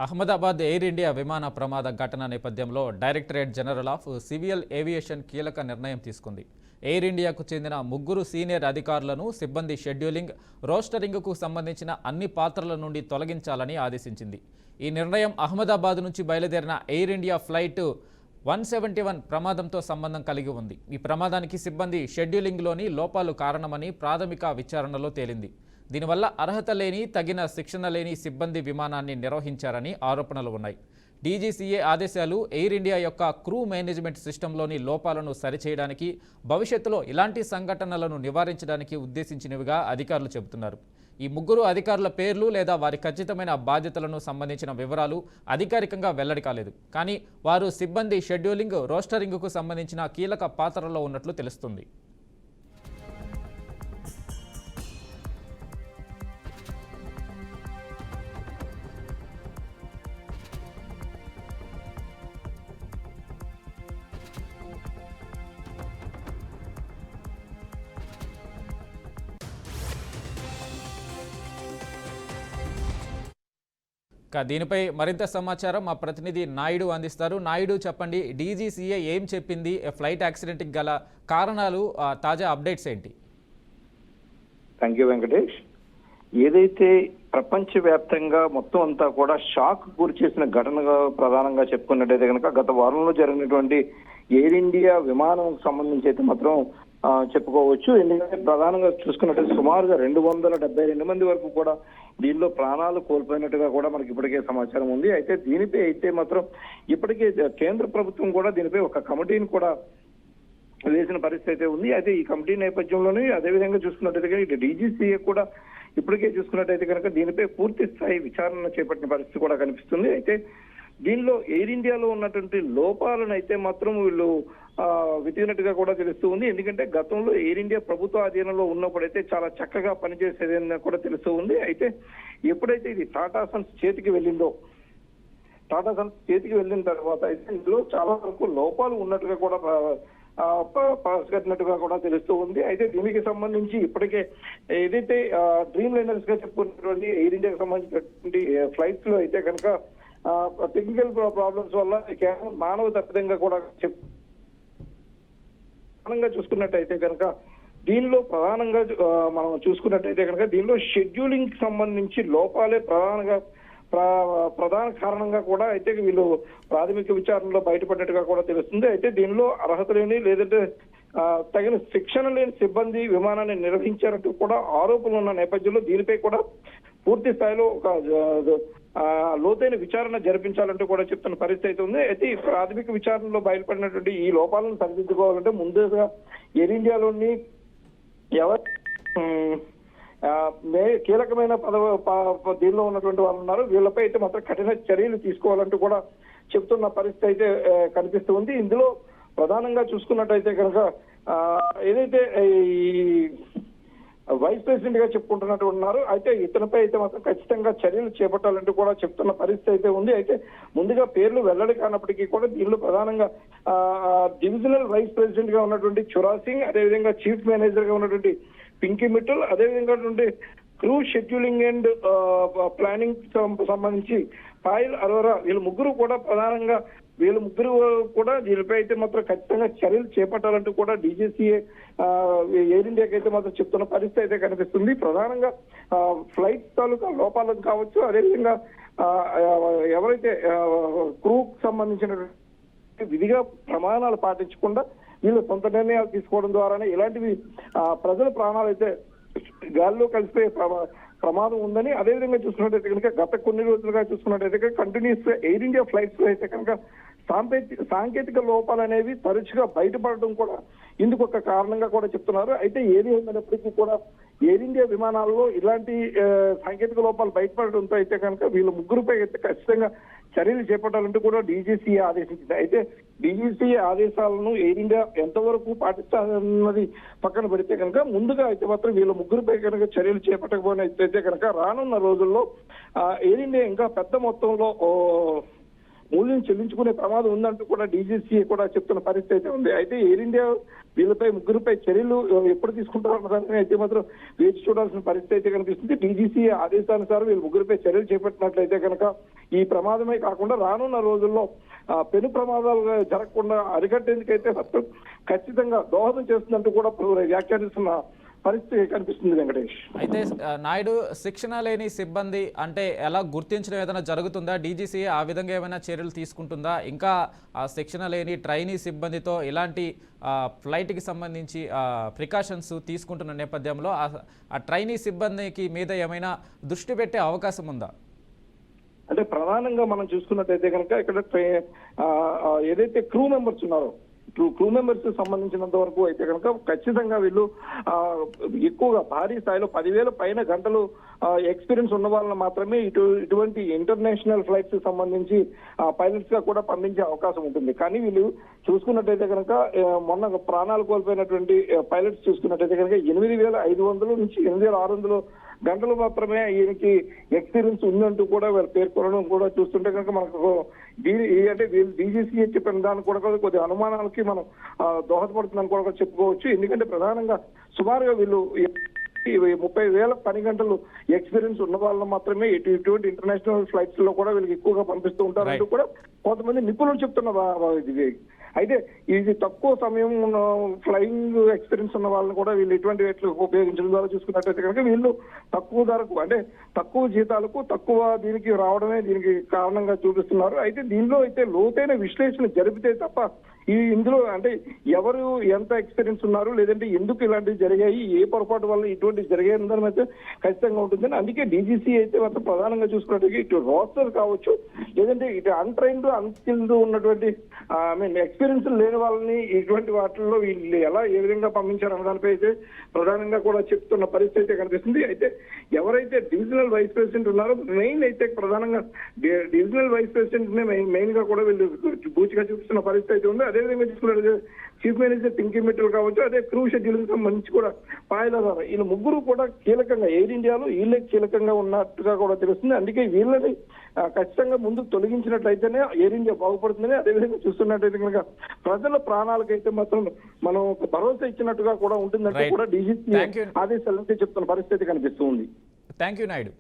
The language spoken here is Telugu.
అహ్మదాబాద్ ఎయిర్ ఇండియా విమాన ప్రమాద ఘటన నేపథ్యంలో directorate general of civil aviation కీలక నిర్ణయం తీసుకుంది. ఎయిర్ ఇండియాకు చెందిన 3 సీనియర్ అధికారులను సిబ్బంది షెడ్యూలింగ్, రోస్టరింగ్కు సంబంధించిన అన్ని పాత్రల నుండి తొలగించాలని ఆదేశించింది. ఈ నిర్ణయం అహ్మదాబాద్ నుంచి బయలుదేరిన ఎయిర్ ఇండియా ఫ్లైట్ 171 ప్రమాదంతో సంబంధం కలిగి ఉంది. ఈ ప్రమాదానికి సిబ్బంది షెడ్యూలింగ్లోని లోపాలు కారణమని ప్రాథమిక విచారణలో తేలింది. దీనివల్ల అర్హత లేని, తగిన శిక్షణ లేని సిబ్బంది విమానాన్ని నిర్వహించారని ఆరోపణలు ఉన్నాయి. డీజీసీఏ ఆదేశాలు ఎయిర్ ఇండియా యొక్క క్రూ మేనేజ్మెంట్ సిస్టంలోని లోపాలను సరిచేయడానికి, భవిష్యత్తులో ఇలాంటి సంఘటనలను నివారించడానికి ఉద్దేశించినవిగా అధికారులు చెబుతున్నారు. ఈ 3 అధికారుల పేర్లు లేదా వారి ఖచ్చితమైన బాధ్యతలను సంబంధించిన వివరాలు అధికారికంగా వెల్లడి కాలేదు. కానీ వారు సిబ్బంది షెడ్యూలింగ్, రోస్టరింగ్కు సంబంధించిన కీలక పాత్రలో ఉన్నట్లు తెలుస్తుంది. దీనిపై మరింత సమాచారం మా ప్రతినిధి నాయుడు అందిస్తారు. నాయుడు, చెప్పండి, డీజీసీఏ ఏం చెప్పింది? ఫ్లైట్ యాక్సిడెంట్కి గల కారణాలు, తాజా అప్డేట్స్ ఏంటి? Thank you Venkatesh. ఏదైతే ప్రపంచవ్యాప్తంగా మొత్తం అంతా కూడా షాక్ గురి చేసిన ఘటనగా ప్రధానంగా చెప్పుకున్నట్టయితే కనుక గత వారంలో జరిగినటువంటి ఎయిర్ ఇండియా విమానం సంబంధించి అయితే మాత్రం చెప్పుకోవచ్చు. ఎందుకంటే ప్రధానంగా చూసుకున్నట్లయితే సుమారుగా 272 మంది వరకు కూడా దీనిలో ప్రాణాలు కోల్పోయినట్టుగా కూడా మనకి ఇప్పటికే సమాచారం ఉంది. అయితే దీనిపై అయితే మాత్రం ఇప్పటికే కేంద్ర ప్రభుత్వం కూడా దీనిపై ఒక కమిటీని కూడా వేసిన పరిస్థితి అయితే ఉంది. అయితే ఈ కమిటీ నేపథ్యంలోనే అదేవిధంగా చూసుకున్నట్టయితే ఇటు డీజీసీఏ కూడా ఇప్పటికే చూసుకున్నట్టయితే కనుక దీనిపై పూర్తి స్థాయి విచారణ చేపట్టిన పరిస్థితి కూడా కనిపిస్తుంది. అయితే దీనిలో ఎయిర్ ఇండియాలో ఉన్నటువంటి లోపాలను అయితే మాత్రం వీళ్ళు వెతికినట్టుగా కూడా తెలుస్తూ ఉంది. ఎందుకంటే గతంలో ఎయిర్ ఇండియా ప్రభుత్వ అధీనంలో ఉన్నప్పుడైతే చాలా చక్కగా పనిచేసేదని కూడా తెలుస్తూ ఉంది. అయితే ఎప్పుడైతే ఇది టాటా సన్స్ చేతికి వెళ్ళిన తర్వాత అయితే ఇందులో చాలా వరకు లోపాలు ఉన్నట్టుగా కూడా పసిగట్టినట్టుగా కూడా తెలుస్తూ ఉంది. అయితే దీనికి సంబంధించి ఇప్పటికే ఏదైతే డ్రీమ్ లైనర్స్ గా చెప్పుకున్నటువంటి ఎయిర్ ఇండియాకి సంబంధించినటువంటి ఫ్లైట్స్ లో అయితే కనుక టెక్నికల్ ప్రాబ్లమ్స్ వల్ల కేవలం మానవ తప్పిదంగా కూడా ప్రధానంగా చూసుకున్నట్టయితే కనుక దీనిలో ప్రధానంగా మనం చూసుకున్నట్టయితే కనుక దీనిలో షెడ్యూలింగ్ కి సంబంధించి లోపాలే ప్రధాన కారణంగా కూడా అయితే వీళ్ళు ప్రాథమిక విచారణలో బయటపడినట్టుగా కూడా తెలుస్తుంది. అయితే దీనిలో అర్హత లేని, లేదంటే తగిన శిక్షణ లేని సిబ్బంది విమానాన్ని నిర్వహించారంటూ కూడా ఆరోపణలు ఉన్న నేపథ్యంలో దీనిపై కూడా పూర్తి స్థాయిలో ఒక లోతైన విచారణ జరిపించాలంటూ కూడా చెప్తున్న పరిస్థితి అయితే ఉంది. అయితే ఈ ప్రాథమిక విచారణలో బయటపడినటువంటి ఈ లోపాలను సరిదిద్దుకోవాలంటే ముందుగా ఎయిర్ ఇండియాలోని కీలకమైన దీనిలో ఉన్నటువంటి వాళ్ళు ఉన్నారు, వీళ్ళపై అయితే మాత్రం కఠిన చర్యలు తీసుకోవాలంటూ కూడా చెప్తున్న పరిస్థితి అయితే కనిపిస్తూ ఉంది. ఇందులో ప్రధానంగా చూసుకున్నట్టయితే కనుక ఏదైతే ఈ వైస్ ప్రెసిడెంట్ గా చెప్పుకుంటున్నట్టు ఉన్నారు. అయితే ఇతనిపై అయితే మాత్రం ఖచ్చితంగా చర్యలు చేపట్టాలంటూ కూడా చెప్తున్న పరిస్థితి అయితే ఉంది. అయితే ముందుగా పేర్లు వెల్లడి కానప్పటికీ కూడా దీనిలో ప్రధానంగా డివిజనల్ వైస్ ప్రెసిడెంట్ గా ఉన్నటువంటి చురా సింగ్, అదేవిధంగా చీఫ్ మేనేజర్ గా ఉన్నటువంటి పింకీ మిట్టల్, అదేవిధంగా క్రూ షెడ్యూలింగ్ అండ్ ప్లానింగ్ సంబంధించి పాయల్ అరోరా, వీళ్ళు ముగ్గురు కూడా ప్రధానంగా దీనిపై అయితే మాత్రం ఖచ్చితంగా చర్యలు చేపట్టాలంటూ కూడా డీజీసీఏ ఎయిర్ ఇండియాకి అయితే మాత్రం చెప్తున్న పరిస్థితి అయితే కనిపిస్తుంది. ప్రధానంగా ఫ్లైట్ తాలూకా లోపాలకు కావచ్చు, అదేవిధంగా ఎవరైతే క్రూకు సంబంధించిన విధిగా ప్రమాణాలు పాటించకుండా వీళ్ళు సొంత నిర్ణయాలు తీసుకోవడం ద్వారానే ఇలాంటివి ప్రజల ప్రాణాలు అయితే గాల్లో కలిసిపోయే ప్రమాదం ఉందని, అదేవిధంగా చూసుకున్నట్టయితే కనుక గత కొన్ని రోజులుగా చూసుకున్నట్టయితే కనుక కంటిన్యూస్ గా ఎయిర్ ఇండియా ఫ్లైట్స్ లో అయితే కనుక సాంకేతిక లోపాలు అనేవి తరచుగా బయటపడడం కూడా ఇందుకు ఒక కారణంగా కూడా చెప్తున్నారు. అయితే ఏది ఏమైనప్పటికీ కూడా ఎయిర్ ఇండియా విమానాల్లో ఇలాంటి సాంకేతిక లోపాలు బయటపడడంతో అయితే కనుక వీళ్ళ ముగ్గురుపై అయితే ఖచ్చితంగా చర్యలు చేపట్టాలంటూ కూడా డీజీసీఏ ఆదేశించింది. అయితే డీజీసీఏ ఆదేశాలను ఎయిర్ ఇండియా ఎంతవరకు పాటిస్తారన్నది పక్కన పెడితే కనుక ముందుగా అయితే మాత్రం వీళ్ళ ముగ్గురుపై కనుక చర్యలు చేపట్టకపోయినట్లయితే కనుక రానున్న రోజుల్లో ఎయిర్ ఇండియా ఇంకా పెద్ద మొత్తంలో మూల్యం చెల్లించుకునే ప్రమాదం ఉందంటూ కూడా డీజీసీఏ కూడా చెప్తున్న పరిస్థితి అయితే ఉంది. అయితే ఎయిర్ ఇండియా వీళ్ళపై ముగ్గురుపై చర్యలు ఎప్పుడు తీసుకుంటారన్నదాన్ని అయితే మాత్రం వేచి చూడాల్సిన పరిస్థితి అయితే కనిపిస్తుంది. డీజీసీఏ ఆదేశానుసారం వీళ్ళు ముగ్గురుపై చర్యలు చేపట్టినట్లయితే కనుక ఈ ప్రమాదమే కాకుండా రానున్న రోజుల్లో పెను ప్రమాదాలు జరగకుండా అరికట్టేందుకైతే ఖచ్చితంగా దోహదం చేస్తుందంటూ కూడా వ్యాఖ్యానిస్తున్న పరిస్థితి కనిపిస్తుంది వెంకటేష్. అయితే నాయుడు, శిక్షణ లేని సిబ్బంది అంటే ఎలా గుర్తించడం ఏదైనా జరుగుతుందా? డీజీసీ ఆ విధంగా ఏమైనా చర్యలు తీసుకుంటుందా? ఇంకా ఆ శిక్షణ లేని ట్రైనీ సిబ్బందితో ఇలాంటి ఫ్లైట్కి సంబంధించి ప్రికాషన్స్ తీసుకుంటున్న నేపథ్యంలో ఆ ట్రైనీ సిబ్బందికి మీద ఏమైనా దృష్టి పెట్టే అవకాశం ఉందా? అంటే ప్రధానంగా మనం చూసుకున్నట్టయితే కనుక ఇక్కడ ఏదైతే క్రూ మెంబర్స్ ఉన్నారో క్రూ మెంబర్స్ సంబంధించినంత వరకు అయితే కనుక ఖచ్చితంగా వీళ్ళు ఎక్కువగా భారీ స్థాయిలో 10,000 పైన గంటలు ఎక్స్పీరియన్స్ ఉన్న వాళ్ళని మాత్రమే ఇటువంటి ఇంటర్నేషనల్ ఫ్లైట్స్ సంబంధించి పైలట్స్ గా కూడా పంపించే అవకాశం ఉంటుంది. కానీ వీళ్ళు చూసుకున్నట్టయితే కనుక మొన్న ప్రాణాలు కోల్పోయినటువంటి పైలట్స్ చూసుకున్నట్టయితే కనుక 8,500 నుంచి 8,600 గంటలు మాత్రమే ఈయనకి ఎక్స్పీరియన్స్ ఉందంటూ కూడా వీళ్ళు పేర్కొనడం కూడా చూస్తుంటే కనుక మనకు అంటే వీళ్ళు డీజీసీ చెప్పిన దానికి కూడా కొద్ది అనుమానాలకి మనం దోహదపడుతుందని కూడా చెప్పుకోవచ్చు. ఎందుకంటే ప్రధానంగా సుమారుగా వీళ్ళు 30,000 పని గంటలు ఎక్స్పీరియన్స్ ఉన్న వాళ్ళని మాత్రమే ఇటువంటి ఇంటర్నేషనల్ ఫ్లైట్స్ లో కూడా వీళ్ళకి ఎక్కువగా పంపిస్తూ ఉంటారంటూ కూడా కొంతమంది నిపుణులు చెప్తున్న. అయితే ఇది తక్కువ సమయం ఫ్లయింగ్ ఎక్స్పీరియన్స్ ఉన్న వాళ్ళని కూడా వీళ్ళు ఇటువంటి వేట్లు ఉపయోగించడం ద్వారా చూసుకున్నట్టయితే కనుక వీళ్ళు తక్కువ ధరకు అంటే తక్కువ జీతాలకు తక్కువ దీనికి రావడమే దీనికి కారణంగా చూపిస్తున్నారు. అయితే దీనిలో అయితే లోతైన విశ్లేషణ జరిపితే తప్ప ఇందులో అంటే ఎవరు ఎంత ఎక్స్పీరియన్స్ ఉన్నారు, లేదంటే ఎందుకు ఇలాంటివి జరిగాయి, ఏ పొరపాటు వల్ల ఇటువంటివి జరిగాయి దాని అయితే ఖచ్చితంగా ఉంటుందని అందుకే డీజీసీ అయితే మాత్రం ప్రధానంగా చూసుకున్నట్టు ఇటు రోస్టర్ కావచ్చు, లేదంటే ఇటు అన్ట్రైన్డ్ అన్స్కిల్డ్ ఉన్నటువంటి ఎక్స్పీరియన్స్ లేని వాళ్ళని ఇటువంటి వాటిల్లో వీళ్ళు ఎలా ఏ విధంగా పంపించారు అన్న దానిపై అయితే ప్రధానంగా కూడా చెప్తున్న పరిస్థితి అయితే కనిపిస్తుంది. అయితే ఎవరైతే డివిజనల్ వైస్ ప్రెసిడెంట్ ఉన్నారో మెయిన్ అయితే ప్రధానంగా డివిజనల్ వైస్ ప్రెసిడెంట్ నే మెయిన్ గా కూడా వీళ్ళు బూచిగా చూపిస్తున్న పరిస్థితి అయితే ఉంది. అదేవిధంగా చూసుకున్నట్టు చీఫ్ మినిస్టర్ పింకీ మిట్టల్ కావచ్చు, అదే క్రూ షెడ్యూలింగ్ సంబంధించి కూడా పాయలదారు వీళ్ళు ముగ్గురు కూడా కీలకంగా ఎయిర్ ఇండియాలో వీళ్ళే కీలకంగా ఉన్నట్టుగా కూడా తెలుస్తుంది. అందుకే వీళ్ళని ఖచ్చితంగా ముందుకు తొలగించినట్లయితేనే ఎయిర్ ఇండియా బాగుపడుతుందని, అదేవిధంగా చూస్తున్నట్టయితే కనుక ప్రజల ప్రాణాలకైతే మాత్రం మనం ఒక భరోసా ఇచ్చినట్టుగా కూడా ఉంటుందంటే కూడా డీజీసీ ఆదేశాలంటే చెప్తున్న పరిస్థితి కనిపిస్తుంది. Thank you Naidu.